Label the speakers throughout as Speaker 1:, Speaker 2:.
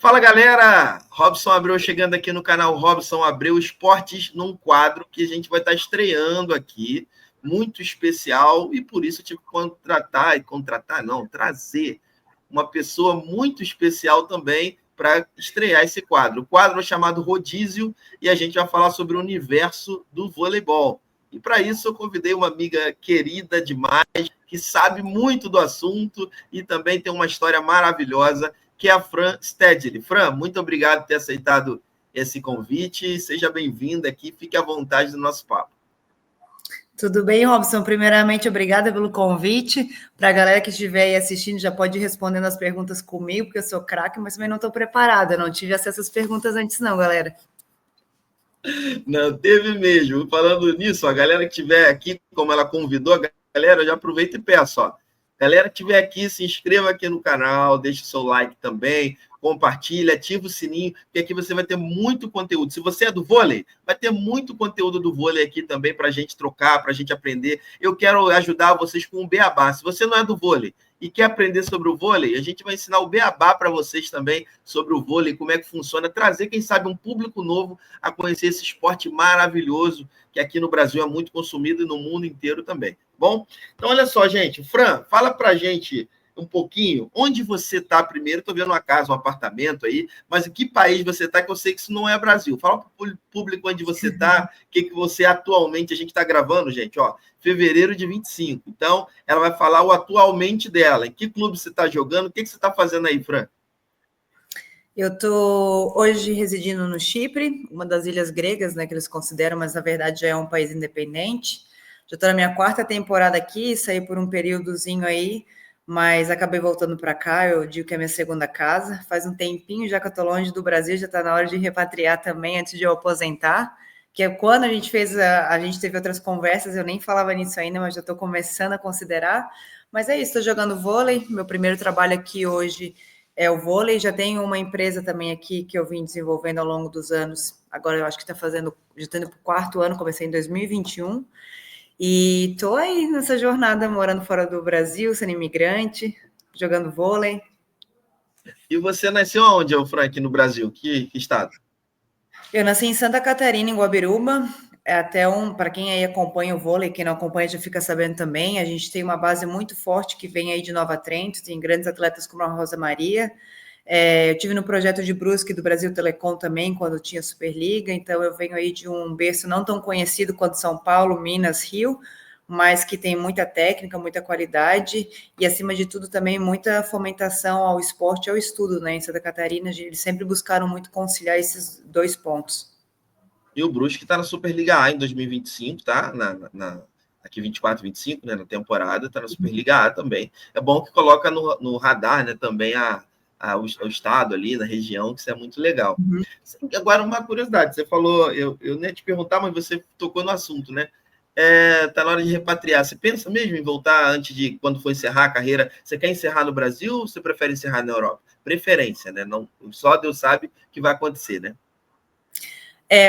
Speaker 1: Fala, galera! Robson Abreu chegando aqui no canal Robson Abreu Esportes, num quadro que a gente vai estar estreando aqui, muito especial, e por isso eu tive que trazer uma pessoa muito especial também para estrear esse quadro. O quadro é chamado Rodízio e a gente vai falar sobre o universo do voleibol. E para isso eu convidei uma amiga querida demais, que sabe muito do assunto e também tem uma história maravilhosa, que é a Fran Stedley. Fran, muito obrigado por ter aceitado esse convite. Seja bem-vinda aqui, fique à vontade do nosso papo.
Speaker 2: Tudo bem, Robson? Primeiramente, obrigada pelo convite. Para a galera que estiver aí assistindo, já pode ir respondendo as perguntas comigo, porque eu sou craque, mas também não estou preparada. Não tive acesso às perguntas antes, não, galera.
Speaker 1: Não, teve mesmo. Falando nisso, a galera que estiver aqui, como ela convidou, a galera, já aproveita e peço, ó. Galera que estiver aqui, se inscreva aqui no canal, deixe o seu like também, compartilha, ativa o sininho, porque aqui você vai ter muito conteúdo. Se você é do vôlei, vai ter muito conteúdo do vôlei aqui também para a gente trocar, para a gente aprender. Eu quero ajudar vocês com o beabá. Se você não é do vôlei e quer aprender sobre o vôlei, a gente vai ensinar o beabá para vocês também sobre o vôlei, como é que funciona, trazer, quem sabe, um público novo a conhecer esse esporte maravilhoso que aqui no Brasil é muito consumido e no mundo inteiro também. Bom, então olha só, gente. Fran, fala pra gente um pouquinho onde você está primeiro. Estou vendo uma casa, um apartamento aí, mas em que país você está, que eu sei que isso não é Brasil. Fala para o público onde você está, o que você atualmente, a gente está gravando, gente, ó, fevereiro de 25. Então, ela vai falar o atualmente dela, em que clube você está jogando, o que você está fazendo aí, Fran?
Speaker 2: Eu estou hoje residindo no Chipre, uma das ilhas gregas, né, que eles consideram, mas na verdade já é um país independente. Já estou na minha 4ª temporada aqui, saí por um períodozinho aí, mas acabei voltando para cá. Eu digo que é minha segunda casa. Faz um tempinho já que eu estou longe do Brasil, já está na hora de repatriar também, antes de eu aposentar. Que é quando a gente fez, a gente teve outras conversas, eu nem falava nisso ainda, mas já estou começando a considerar. Mas é isso, estou jogando vôlei. Meu primeiro trabalho aqui hoje é o vôlei. Já tenho uma empresa também aqui que eu vim desenvolvendo ao longo dos anos. Agora eu acho que está fazendo, já estou indo para o 4º ano, comecei em 2021. E estou aí nessa jornada, morando fora do Brasil, sendo imigrante, jogando vôlei.
Speaker 1: E você nasceu aonde, Frank, no Brasil? Que estado?
Speaker 2: Eu nasci em Santa Catarina, em Guabiruba. É até para quem aí acompanha o vôlei, quem não acompanha já fica sabendo também. A gente tem uma base muito forte que vem aí de Nova Trento, tem grandes atletas como a Rosa Maria. Eu tive no projeto de Brusque do Brasil Telecom também, quando tinha Superliga, então eu venho aí de um berço não tão conhecido quanto São Paulo, Minas, Rio, mas que tem muita técnica, muita qualidade e, acima de tudo, também muita fomentação ao esporte e ao estudo, né? Em Santa Catarina, eles sempre buscaram muito conciliar esses dois pontos.
Speaker 1: E o Brusque está na Superliga A em 2025, tá? Aqui 24, 25, né? Na temporada, está na Superliga A também. É bom que coloca no radar, né? Também o estado ali, na região, que isso é muito legal.
Speaker 2: Uhum.
Speaker 1: Agora, uma curiosidade, você falou, eu nem ia te perguntar, mas você tocou no assunto, né? Tá na hora de repatriar. Você pensa mesmo em voltar antes de, quando for encerrar a carreira? Você quer encerrar no Brasil ou você prefere encerrar na Europa? Preferência, né? Não, só Deus sabe o que vai acontecer, né?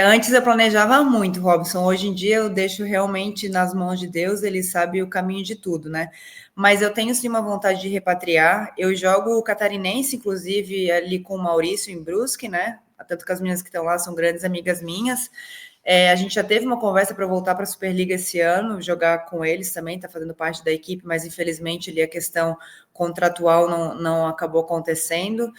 Speaker 2: Antes eu planejava muito, Robson. Hoje em dia eu deixo realmente nas mãos de Deus, ele sabe o caminho de tudo, né? Mas eu tenho sim uma vontade de repatriar. Eu jogo o catarinense, inclusive, ali com o Maurício em Brusque, né? Tanto que as meninas que estão lá são grandes amigas minhas. A gente já teve uma conversa para voltar para a Superliga esse ano, jogar com eles também, está fazendo parte da equipe, mas infelizmente ali a questão contratual não acabou acontecendo.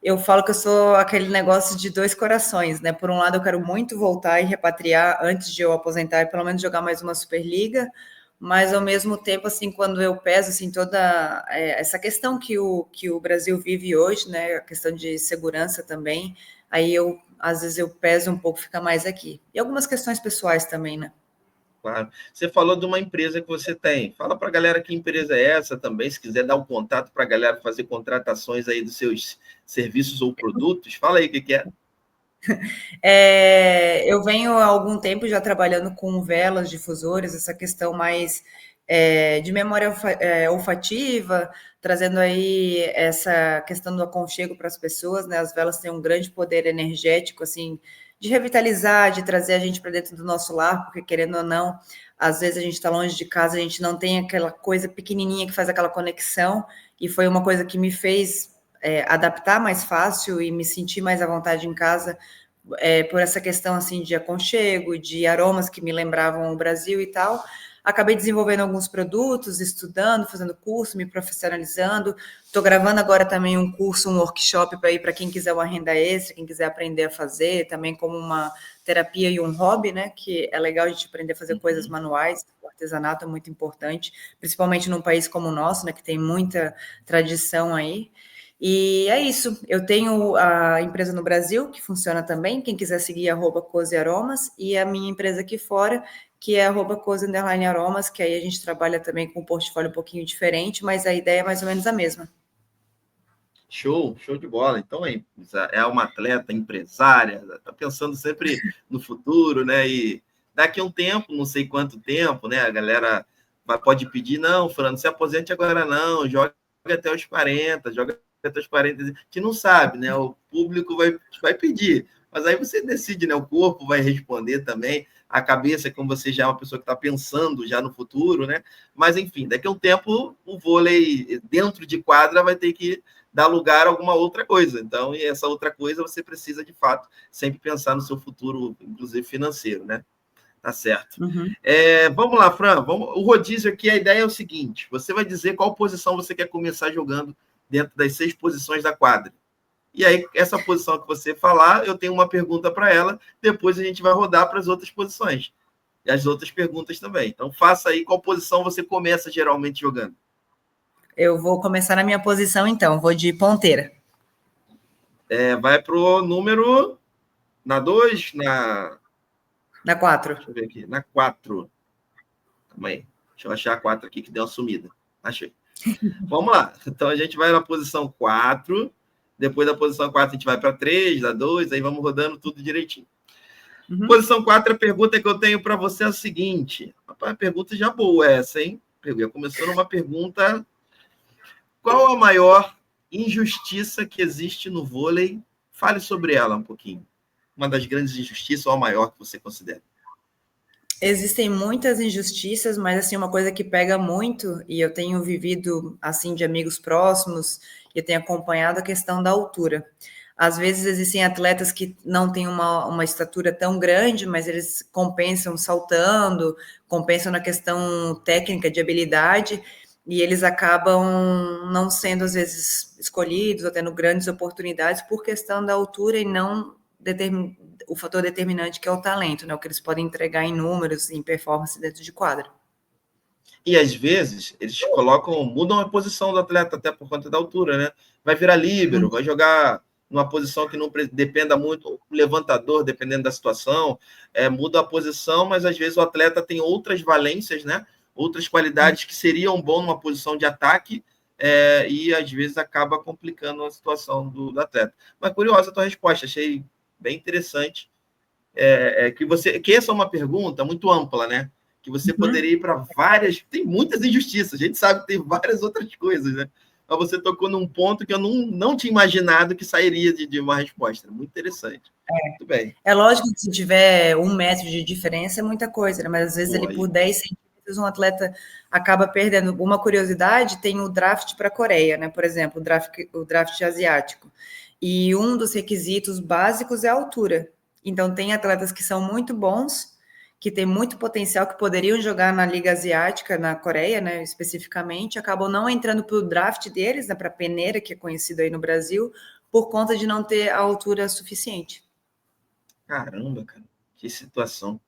Speaker 2: Eu falo que eu sou aquele negócio de dois corações, né? Por um lado, eu quero muito voltar e repatriar antes de eu aposentar e pelo menos jogar mais uma Superliga, mas ao mesmo tempo, assim, quando eu peso assim, toda essa questão que o Brasil vive hoje, né? A questão de segurança também, aí às vezes eu peso um pouco, fica mais aqui. E algumas questões pessoais também, né?
Speaker 1: Claro. Você falou de uma empresa que você tem. Fala para a galera que empresa é essa também, se quiser dar um contato para a galera fazer contratações aí dos seus serviços ou produtos. Fala aí o que é.
Speaker 2: Eu venho há algum tempo já trabalhando com velas, difusores, essa questão mais de memória olfativa, trazendo aí essa questão do aconchego para as pessoas, né? As velas têm um grande poder energético, assim, de revitalizar, de trazer a gente para dentro do nosso lar, porque querendo ou não, às vezes a gente está longe de casa, a gente não tem aquela coisa pequenininha que faz aquela conexão, e foi uma coisa que me fez adaptar mais fácil e me sentir mais à vontade em casa, por essa questão assim de aconchego, de aromas que me lembravam o Brasil e tal. Acabei desenvolvendo alguns produtos, estudando, fazendo curso, me profissionalizando. Estou gravando agora também um curso, um workshop para ir para quem quiser uma renda extra, quem quiser aprender a fazer, também como uma terapia e um hobby, né? Que é legal a gente aprender a fazer coisas manuais. O artesanato é muito importante, principalmente num país como o nosso, né? Que tem muita tradição aí. E é isso. Eu tenho a empresa no Brasil, que funciona também. Quem quiser seguir, @cozearomas. E a minha empresa aqui fora, que é @coze_aromas, que aí a gente trabalha também com um portfólio um pouquinho diferente, mas a ideia é mais ou menos a mesma.
Speaker 1: Show de bola. Então, é uma atleta, empresária, está pensando sempre no futuro, né? E daqui a um tempo, não sei quanto tempo, né? A galera pode pedir, não, Fernando, se aposente agora não, joga até os 40, joga até os 40. A gente não sabe, né? O público vai pedir. Mas aí você decide, né? O corpo vai responder também, a cabeça, como você já é uma pessoa que está pensando já no futuro, né? Mas, enfim, daqui a um tempo, o vôlei dentro de quadra vai ter que dar lugar a alguma outra coisa. Então, e essa outra coisa você precisa, de fato, sempre pensar no seu futuro, inclusive financeiro, né? Tá certo.
Speaker 2: Uhum.
Speaker 1: Vamos lá, Fran. O rodízio aqui, a ideia é o seguinte: você vai dizer qual posição você quer começar jogando dentro das 6 posições da quadra. E aí, essa posição que você falar, eu tenho uma pergunta para ela, depois a gente vai rodar para as outras posições. E as outras perguntas também. Então, faça aí qual posição você começa geralmente jogando.
Speaker 2: Eu vou começar na minha posição, então. Vou de ponteira.
Speaker 1: Vai para o número... Na 2,
Speaker 2: Na 4.
Speaker 1: Deixa eu ver aqui. Na 4. Calma aí. Deixa eu achar a 4 aqui, que deu uma sumida. Achei. Vamos lá. Então, a gente vai na posição 4. Depois da posição 4, a gente vai para 3, da 2. Aí vamos rodando tudo direitinho. Uhum. Posição 4, a pergunta que eu tenho para você é a seguinte. Rapaz, pergunta já boa essa, hein? Começou numa pergunta... Qual a maior injustiça que existe no vôlei? Fale sobre ela um pouquinho. Uma das grandes injustiças ou a maior que você considera?
Speaker 2: Existem muitas injustiças, mas assim, uma coisa que pega muito, e eu tenho vivido assim de amigos próximos, e eu tenho acompanhado a questão da altura. Às vezes existem atletas que não têm uma estatura tão grande, mas eles compensam saltando, compensam na questão técnica de habilidade, e eles acabam não sendo, às vezes, escolhidos ou tendo grandes oportunidades por questão da altura e não o fator determinante que é o talento, né? O que eles podem entregar em números, em performance dentro de quadra.
Speaker 1: E às vezes eles mudam a posição do atleta até por conta da altura, né? Vai virar líbero, vai jogar numa posição que não dependa muito, levantador, dependendo da situação, muda a posição, mas às vezes o atleta tem outras valências, né? Outras qualidades que seriam bom numa posição de ataque, e às vezes acaba complicando a situação do atleta. Mas curiosa a tua resposta, achei bem interessante. Que essa é uma pergunta muito ampla, né? Que você poderia ir para várias... Tem muitas injustiças, a gente sabe que tem várias outras coisas, né? Mas você tocou num ponto que eu não tinha imaginado que sairia de uma resposta. Muito interessante. Muito bem.
Speaker 2: É lógico que se tiver 1 metro de diferença é muita coisa, né? Mas às vezes ele por 10 centímetros um atleta acaba perdendo. Uma curiosidade, tem o draft para a Coreia, né? Por exemplo, o draft asiático. E um dos requisitos básicos é a altura. Então, tem atletas que são muito bons, que têm muito potencial, que poderiam jogar na Liga Asiática, na Coreia, né, especificamente, acabam não entrando para o draft deles, né, para a peneira, que é conhecido aí no Brasil, por conta de não ter a altura suficiente.
Speaker 1: Caramba, cara, que situação.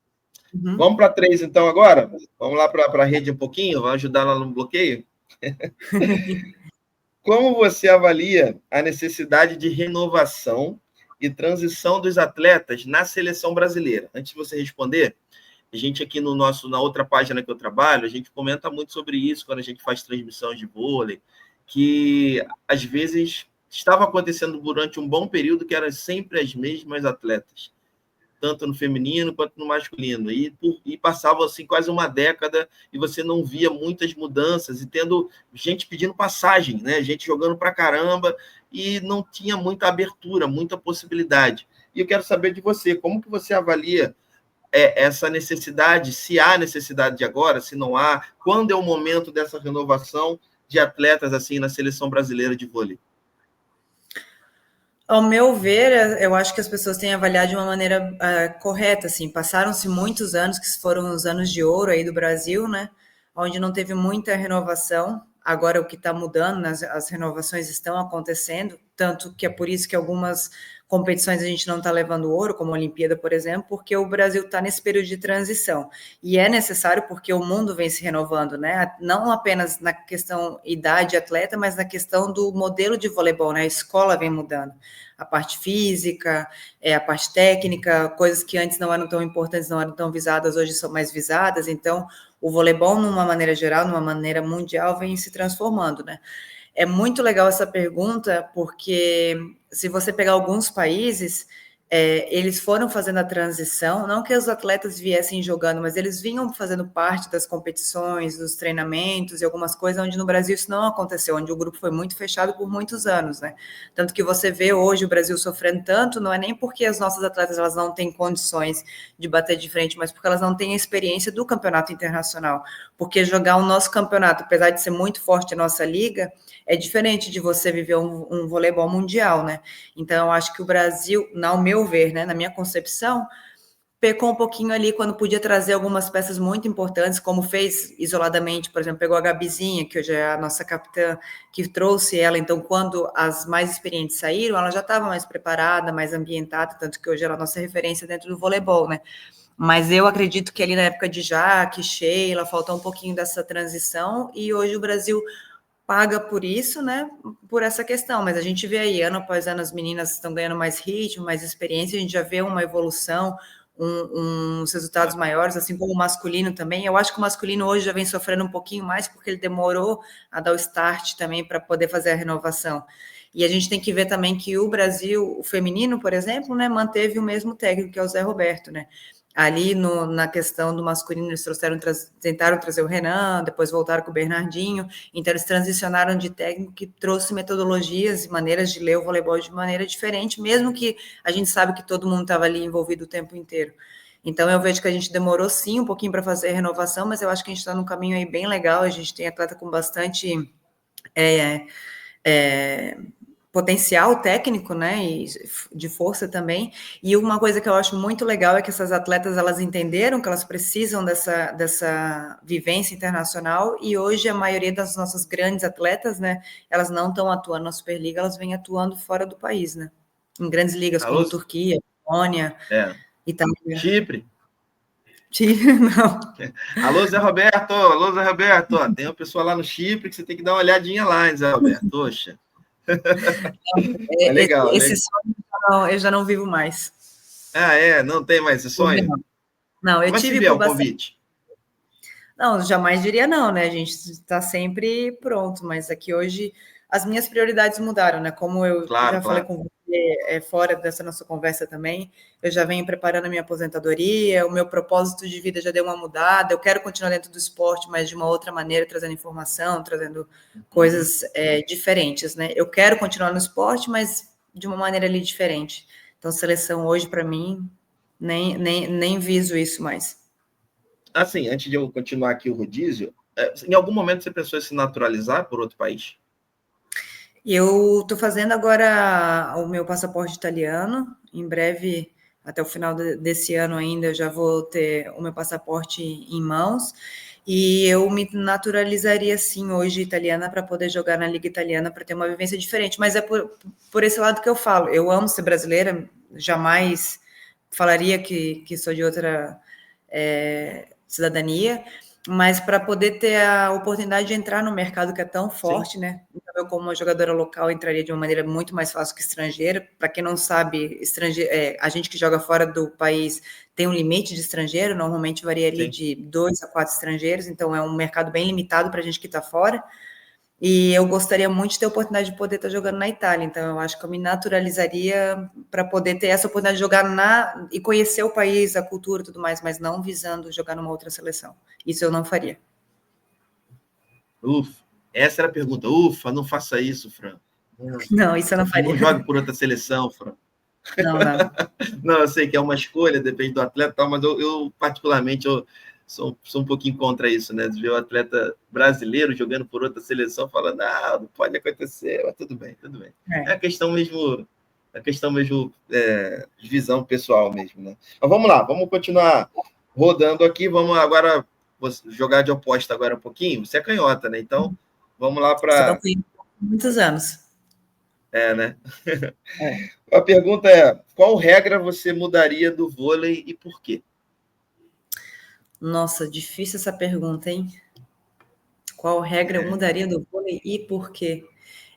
Speaker 1: Uhum. Vamos para 3, então, agora? Vamos lá para a rede um pouquinho? Vamos ajudar lá no bloqueio? Como você avalia a necessidade de renovação e transição dos atletas na seleção brasileira? Antes de você responder, a gente aqui na outra página que eu trabalho, a gente comenta muito sobre isso quando a gente faz transmissões de vôlei, que às vezes estava acontecendo durante um bom período que eram sempre as mesmas atletas, tanto no feminino quanto no masculino, e passava assim quase uma década e você não via muitas mudanças, e tendo gente pedindo passagem, né? Gente jogando pra caramba, e não tinha muita abertura, muita possibilidade. E eu quero saber de você, como que você avalia essa necessidade, se há necessidade de agora, se não há, quando é o momento dessa renovação de atletas assim na seleção brasileira de vôlei?
Speaker 2: Ao meu ver, eu acho que as pessoas têm avaliado de uma maneira correta, assim, passaram-se muitos anos, que foram os anos de ouro aí do Brasil, né, onde não teve muita renovação. Agora o que está mudando, as renovações estão acontecendo, tanto que é por isso que algumas competições a gente não está levando ouro, como a Olimpíada, por exemplo, porque o Brasil está nesse período de transição. E é necessário porque o mundo vem se renovando, né? Não apenas na questão idade atleta, mas na questão do modelo de voleibol, né? A escola vem mudando. A parte física, a parte técnica, coisas que antes não eram tão importantes, não eram tão visadas, hoje são mais visadas. Então, o voleibol, numa maneira geral, numa maneira mundial, vem se transformando, né? É muito legal essa pergunta, porque se você pegar alguns países, eles foram fazendo a transição, não que os atletas viessem jogando, mas eles vinham fazendo parte das competições, dos treinamentos e algumas coisas, onde no Brasil isso não aconteceu, onde o grupo foi muito fechado por muitos anos, né? Tanto que você vê hoje o Brasil sofrendo tanto, não é nem porque as nossas atletas elas não têm condições de bater de frente, mas porque elas não têm a experiência do campeonato internacional. Porque jogar o nosso campeonato, apesar de ser muito forte a nossa liga, é diferente de você viver um voleibol mundial, né? Então, eu acho que o Brasil, ao meu ver, né, na minha concepção, pecou um pouquinho ali quando podia trazer algumas peças muito importantes, como fez isoladamente, por exemplo, pegou a Gabizinha, que hoje é a nossa capitã, que trouxe ela, então, quando as mais experientes saíram, ela já estava mais preparada, mais ambientada, tanto que hoje ela é a nossa referência dentro do voleibol, né? Mas eu acredito que ali na época de Jaque, Sheila, faltou um pouquinho dessa transição, e hoje o Brasil paga por isso, né? Por essa questão, mas a gente vê aí, ano após ano, as meninas estão ganhando mais ritmo, mais experiência, a gente já vê uma evolução, uns resultados maiores, assim como o masculino também. Eu acho que o masculino hoje já vem sofrendo um pouquinho mais, porque ele demorou a dar o start também para poder fazer a renovação. E a gente tem que ver também que o Brasil, o feminino, por exemplo, né, manteve o mesmo técnico, que é o Zé Roberto, né? Ali na questão do masculino, eles tentaram trazer o Renan, depois voltaram com o Bernardinho, então eles transicionaram de técnico que trouxe metodologias e maneiras de ler o voleibol de maneira diferente, mesmo que a gente sabe que todo mundo estava ali envolvido o tempo inteiro. Então eu vejo que a gente demorou sim um pouquinho para fazer a renovação, mas eu acho que a gente está num caminho aí bem legal, a gente tem atleta com bastante potencial técnico, né, e de força também, e uma coisa que eu acho muito legal é que essas atletas, elas entenderam que elas precisam dessa vivência internacional, e hoje a maioria das nossas grandes atletas, né, elas não estão atuando na Superliga, elas vêm atuando fora do país, né, em grandes ligas
Speaker 1: Alô?
Speaker 2: como Turquia, Polônia, Itália.
Speaker 1: Chipre.
Speaker 2: Não.
Speaker 1: Alô, Zé Roberto. Alô, Zé Roberto. Ó, tem uma pessoa lá no Chipre que você tem que dar uma olhadinha lá, hein, Zé Roberto. Poxa. É legal,
Speaker 2: Esse
Speaker 1: né?
Speaker 2: sonho eu já não vivo mais.
Speaker 1: Não tem mais esse sonho?
Speaker 2: Não, eu
Speaker 1: Mas se
Speaker 2: tive
Speaker 1: vier
Speaker 2: por
Speaker 1: o
Speaker 2: bastante.
Speaker 1: convite.
Speaker 2: Não, jamais diria não, né? A gente está sempre pronto, mas aqui hoje as minhas prioridades mudaram, né? Como eu
Speaker 1: Claro,
Speaker 2: já falei
Speaker 1: claro.
Speaker 2: com você fora dessa nossa conversa também, eu já venho preparando a minha aposentadoria, o meu propósito de vida já deu uma mudada, eu quero continuar dentro do esporte, mas de uma outra maneira, trazendo informação, trazendo coisas diferentes, né? Eu quero continuar no esporte, mas de uma maneira ali diferente. Então, seleção hoje, para mim, nem viso isso mais.
Speaker 1: Assim, antes de eu continuar aqui o rodízio, em algum momento você pensou em se naturalizar por outro país?
Speaker 2: Eu estou fazendo agora o meu passaporte italiano. Em breve, até o final desse ano ainda, eu já vou ter o meu passaporte em mãos. E eu me naturalizaria, sim, hoje italiana, para poder jogar na Liga Italiana, para ter uma vivência diferente. Mas é por esse lado que eu falo. Eu amo ser brasileira, jamais falaria que sou de outra cidadania, mas para poder ter a oportunidade de entrar no mercado que é tão forte,
Speaker 1: Sim.
Speaker 2: né? Então, eu, como uma jogadora local, entraria de uma maneira muito mais fácil que estrangeira. Para quem não sabe, a gente que joga fora do país tem um limite de estrangeiro, normalmente varia ali
Speaker 1: Sim.
Speaker 2: de 2 a 4 estrangeiros, então é um mercado bem limitado para a gente que está fora. E eu gostaria muito de ter a oportunidade de poder estar jogando na Itália, então eu acho que eu me naturalizaria para poder ter essa oportunidade de jogar e conhecer o país, a cultura e tudo mais, mas não visando jogar numa outra seleção. Isso eu não faria.
Speaker 1: Ufa, essa era a pergunta. Ufa, não faça isso, Fran.
Speaker 2: Não, isso eu não
Speaker 1: Não
Speaker 2: faria.
Speaker 1: jogue por outra seleção, Fran.
Speaker 2: Não, não.
Speaker 1: Não, eu sei que é uma escolha, depende do atleta, mas eu particularmente, sou um pouquinho contra isso, né? De ver o atleta brasileiro jogando por outra seleção, falando, não pode acontecer, mas tudo bem, tudo bem. É a questão mesmo a questão mesmo de visão pessoal mesmo, né? Mas vamos lá, vamos continuar rodando aqui. Vamos agora jogar de oposta agora um pouquinho. Você é canhota, né? Então, vamos lá para...
Speaker 2: São muitos anos.
Speaker 1: Né? A pergunta é, qual regra você mudaria do vôlei e por quê?
Speaker 2: Nossa, difícil essa pergunta, hein? Qual regra eu mudaria do vôlei e por quê?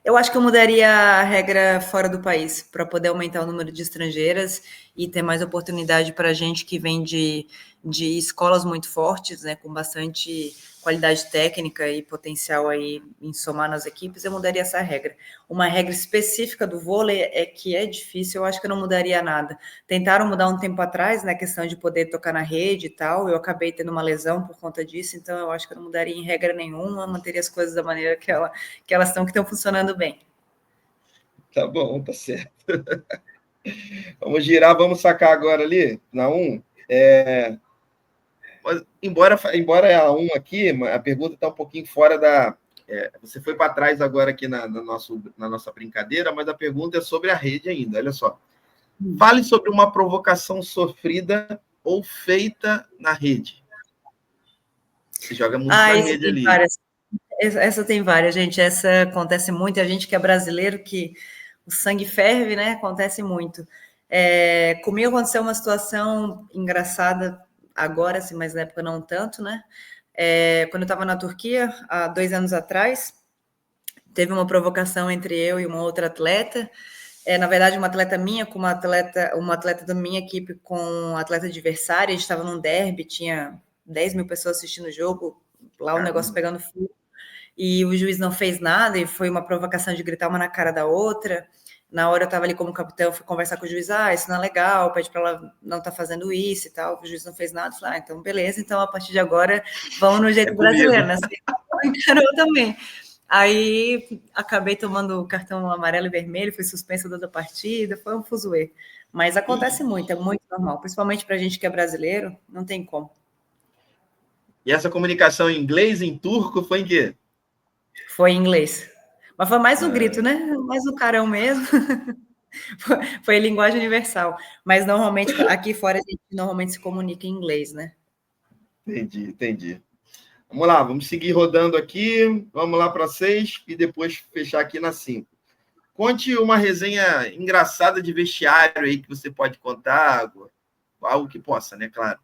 Speaker 2: Eu acho que eu mudaria a regra fora do país, para poder aumentar o número de estrangeiras e ter mais oportunidade para gente que vem de escolas muito fortes, né, com bastante qualidade técnica e potencial aí em somar nas equipes. Eu mudaria essa regra. Uma regra específica do vôlei é que é difícil, eu acho que eu não mudaria nada. Tentaram mudar um tempo atrás, né, a questão de poder tocar na rede e tal, eu acabei tendo uma lesão por conta disso, então eu acho que eu não mudaria em regra nenhuma, manteria as coisas da maneira que elas estão funcionando bem.
Speaker 1: Tá bom, tá certo. Vamos girar, vamos sacar agora ali, na 1. Mas, embora a 1 aqui, a pergunta está um pouquinho fora da... você foi para trás agora aqui na nossa brincadeira, mas a pergunta é sobre a rede ainda, olha só. Fale sobre uma provocação sofrida ou feita na rede. Você joga muito na rede ali.
Speaker 2: Essa tem várias, gente. Essa acontece muito. A gente que é brasileiro, que o sangue ferve, né? Acontece muito. Comigo aconteceu uma situação engraçada agora, assim, mas na época não tanto, né? Quando eu estava na Turquia, há 2 anos atrás, teve uma provocação entre eu e uma outra atleta. Na verdade, uma atleta minha com uma atleta da minha equipe com um atleta adversário. A gente estava num derby, tinha 10 mil pessoas assistindo o jogo, lá o negócio pegando fogo. E o juiz não fez nada, e foi uma provocação de gritar uma na cara da outra. Na hora eu estava ali como capitão, fui conversar com o juiz, isso não é legal, pede para ela não estar fazendo isso e tal. O juiz não fez nada, falei, então beleza, então a partir de agora vamos no jeito brasileiro, né? Você encarou também. Aí acabei tomando o cartão amarelo e vermelho, fui suspensa da partida, foi um fuzuê. Mas acontece muito, é muito normal, principalmente para a gente que é brasileiro, não tem como.
Speaker 1: E essa comunicação em inglês, em turco, foi em quê?
Speaker 2: Foi em inglês. Mas foi mais o grito, né? Mais o carão mesmo. Foi linguagem universal. Mas normalmente, aqui fora, a gente normalmente se comunica em inglês, né?
Speaker 1: Entendi. Vamos lá, vamos seguir rodando aqui. Vamos lá para 6 e depois fechar aqui na 5. Conte uma resenha engraçada de vestiário aí que você pode contar, algo que possa, né? Claro.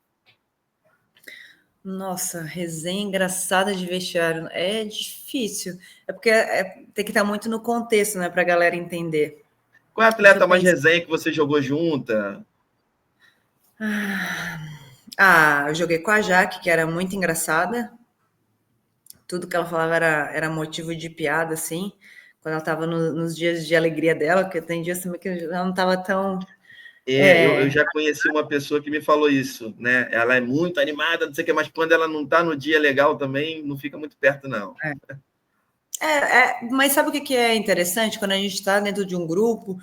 Speaker 2: Nossa, resenha engraçada de vestiário. É difícil. É porque tem que estar muito no contexto, né? Para a galera entender.
Speaker 1: Qual é a atleta mais resenha que você jogou junta?
Speaker 2: Eu joguei com a Jaque, que era muito engraçada. Tudo que ela falava era motivo de piada, assim. Quando ela estava nos dias de alegria dela, porque tem dias também que ela não estava tão...
Speaker 1: Eu já conheci uma pessoa que me falou isso, né? Ela é muito animada, não sei o que, mas quando ela não está no dia legal também, não fica muito perto, não.
Speaker 2: Mas sabe o que é interessante? Quando a gente está dentro de um grupo,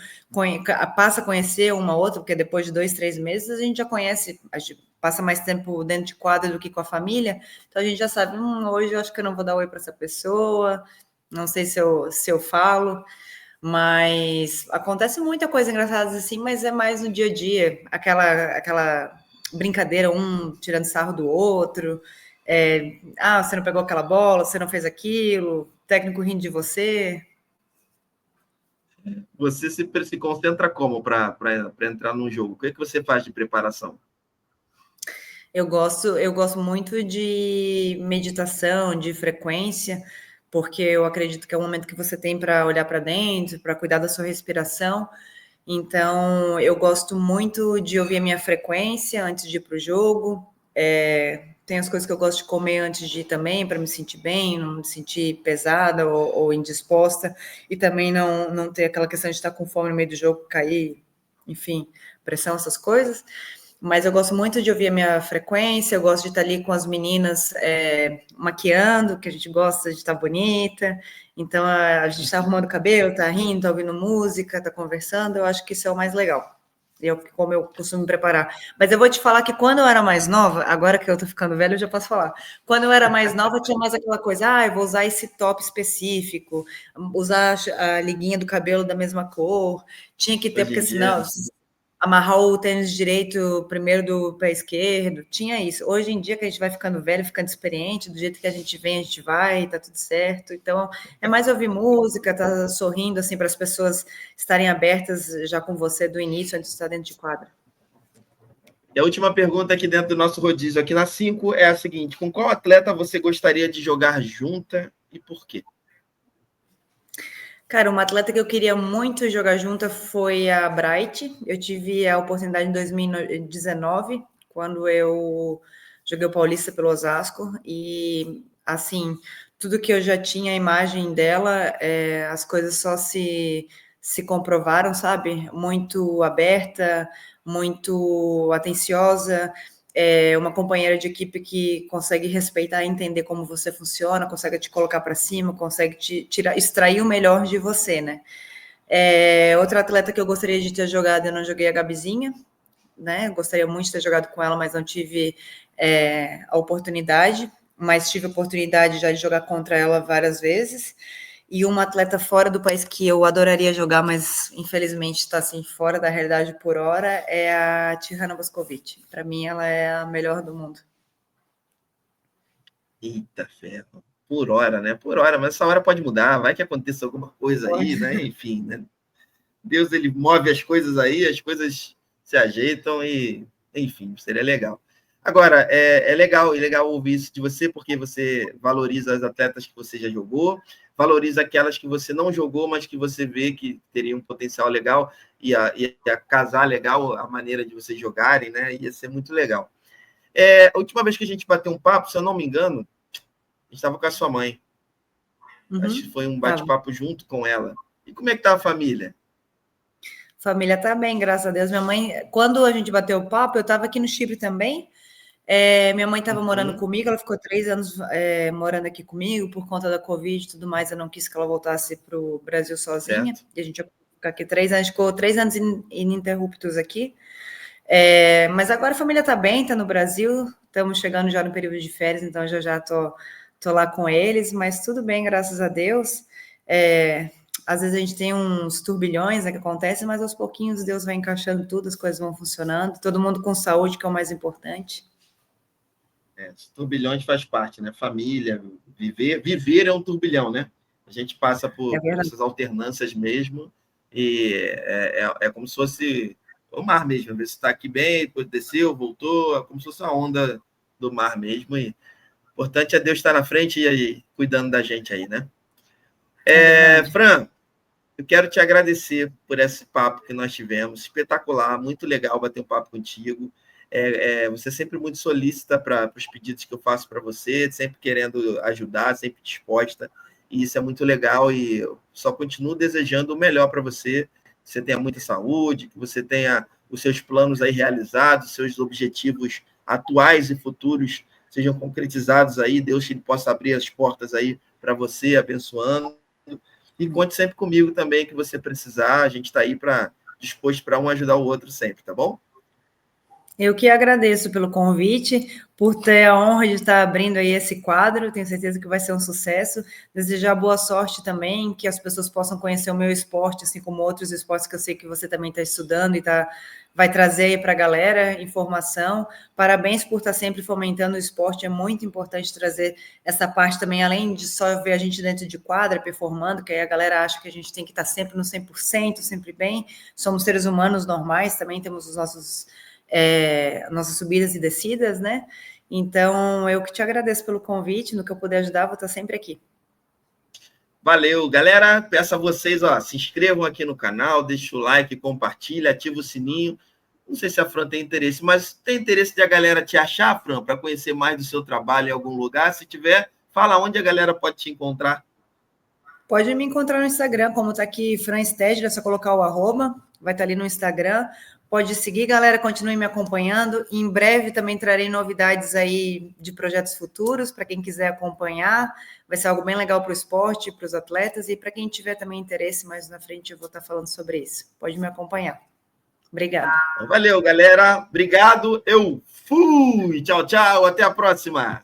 Speaker 2: passa a conhecer uma outra, porque depois de 2, 3 meses a gente já conhece, a gente passa mais tempo dentro de quadra do que com a família, então a gente já sabe, hoje eu acho que eu não vou dar oi para essa pessoa, não sei se eu falo, mas acontece muita coisa engraçada assim, mas é mais no dia a dia, aquela brincadeira, um tirando sarro do outro, você não pegou aquela bola, você não fez aquilo, técnico rindo de você.
Speaker 1: Você se concentra como para entrar num jogo? O que você faz de preparação?
Speaker 2: Eu gosto muito de meditação, de frequência, porque eu acredito que é o momento que você tem para olhar para dentro, para cuidar da sua respiração. Então, eu gosto muito de ouvir a minha frequência antes de ir para o jogo. Tem as coisas que eu gosto de comer antes de ir também, para me sentir bem, não me sentir pesada ou indisposta, e também não ter aquela questão de estar com fome no meio do jogo, cair, enfim, pressão, essas coisas. Mas eu gosto muito de ouvir a minha frequência, eu gosto de estar ali com as meninas maquiando, que a gente gosta de estar bonita. Então, a gente está arrumando o cabelo, está rindo, está ouvindo música, está conversando. Eu acho que isso é o mais legal. como eu costumo me preparar. Mas eu vou te falar que quando eu era mais nova, agora que eu tô ficando velha, eu já posso falar. Quando eu era mais nova, tinha mais aquela coisa, eu vou usar esse top específico, usar a liguinha do cabelo da mesma cor, tinha que ter,
Speaker 1: Hoje
Speaker 2: porque
Speaker 1: em dia,
Speaker 2: senão amarrar o tênis direito primeiro do pé esquerdo, tinha isso. Hoje em dia que a gente vai ficando velho, ficando experiente, do jeito que a gente vem, a gente vai, tá tudo certo. Então, é mais ouvir música, tá sorrindo assim para as pessoas estarem abertas já com você do início, antes de estar dentro de quadra.
Speaker 1: e a última pergunta aqui dentro do nosso rodízio, aqui na 5, é a seguinte: com qual atleta você gostaria de jogar junta e por quê?
Speaker 2: Cara, uma atleta que eu queria muito jogar junto foi a Bright. Eu tive a oportunidade em 2019, quando eu joguei o Paulista pelo Osasco, e assim, tudo que eu já tinha a imagem dela, as coisas só se comprovaram, sabe? Muito aberta, muito atenciosa, uma companheira de equipe que consegue respeitar e entender como você funciona, consegue te colocar para cima, consegue te tirar, extrair o melhor de você, né? Outra atleta que eu gostaria de ter jogado, eu não joguei a Gabizinha, né? Gostaria muito de ter jogado com ela, mas não tive a oportunidade. Mas tive a oportunidade já de jogar contra ela várias vezes. E uma atleta fora do país que eu adoraria jogar, mas infelizmente está assim fora da realidade por hora, é a Tihana Boscovic. Para mim, ela é a melhor do mundo.
Speaker 1: Eita ferro. Por hora, né? Por hora, mas essa hora pode mudar, vai que aconteça alguma coisa aí, né? Enfim, né? Deus, ele move as coisas aí, as coisas se ajeitam e, enfim, seria legal. Agora, é legal ouvir isso de você, porque você valoriza as atletas que você já jogou, valoriza aquelas que você não jogou, mas que você vê que teria um potencial legal, ia casar legal a maneira de vocês jogarem, né? Ia ser muito legal. A última vez que a gente bateu um papo, se eu não me engano, a gente estava com a sua mãe. Acho que foi um
Speaker 2: Tá.
Speaker 1: bate-papo junto com ela. E como é que tá a família?
Speaker 2: Família tá bem, graças a Deus. Minha mãe, quando a gente bateu o papo, eu estava aqui no Chipre também. Minha mãe estava morando
Speaker 1: Uhum,
Speaker 2: comigo, ela ficou 3 anos morando aqui comigo por conta da Covid e tudo mais. Eu não quis que ela voltasse para o Brasil sozinha.
Speaker 1: certo?
Speaker 2: E a gente ia ficar aqui 3 anos, ficou 3 anos ininterruptos aqui. Mas agora a família está bem, está no Brasil. Estamos chegando já no período de férias, então já tô lá com eles, mas tudo bem, graças a Deus. Às vezes a gente tem uns turbilhões, né, que acontecem, mas aos pouquinhos Deus vai encaixando tudo, as coisas vão funcionando, todo mundo com saúde, que é o mais importante.
Speaker 1: Turbilhões faz parte, né? Família, viver é um turbilhão, né? A gente passa
Speaker 2: É
Speaker 1: por
Speaker 2: verdade.
Speaker 1: essas alternâncias mesmo, e é como se fosse o mar mesmo. Você está aqui bem, depois desceu, voltou, é como se fosse a onda do mar mesmo. E o importante é Deus estar na frente e aí, cuidando da gente aí, né?
Speaker 2: É verdade.
Speaker 1: Fran, eu quero te agradecer por esse papo que nós tivemos, espetacular, muito legal bater um papo contigo. Você é sempre muito solícita para os pedidos que eu faço para você, sempre querendo ajudar, sempre disposta, e isso é muito legal. E eu só continuo desejando o melhor para você, que você tenha muita saúde, que você tenha os seus planos aí realizados, seus objetivos atuais e futuros sejam concretizados aí, Deus que possa abrir as portas aí para você, abençoando. E conte sempre comigo também, que você precisar. A gente está aí disposto para um ajudar o outro sempre, tá bom?
Speaker 2: Eu que agradeço pelo convite, por ter a honra de estar abrindo aí esse quadro, tenho certeza que vai ser um sucesso. Desejar boa sorte também, que as pessoas possam conhecer o meu esporte, assim como outros esportes que eu sei que você também está estudando e vai trazer aí para a galera informação. Parabéns por estar sempre fomentando o esporte, é muito importante trazer essa parte também, além de só ver a gente dentro de quadra, performando, que aí a galera acha que a gente tem que estar sempre no 100%, sempre bem. Somos seres humanos normais, também temos os nossas subidas e descidas, né? Então, eu que te agradeço pelo convite, no que eu puder ajudar, vou estar sempre aqui.
Speaker 1: Valeu, galera. Peço a vocês, se inscrevam aqui no canal, deixa o like, compartilha, ativa o sininho. Não sei se a Fran tem interesse, mas tem interesse de a galera te achar, Fran, para conhecer mais do seu trabalho em algum lugar? Se tiver, fala onde a galera pode te encontrar.
Speaker 2: Pode me encontrar no Instagram, como está aqui, Fran Stedler, é só colocar o arroba, vai estar ali no Instagram. Pode seguir, galera, continue me acompanhando. Em breve também trarei novidades aí de projetos futuros, para quem quiser acompanhar. Vai ser algo bem legal para o esporte, para os atletas, e para quem tiver também interesse, mais na frente eu vou estar falando sobre isso. Pode me acompanhar. Obrigada.
Speaker 1: Valeu, galera. Obrigado. Eu fui. Tchau, tchau. Até a próxima.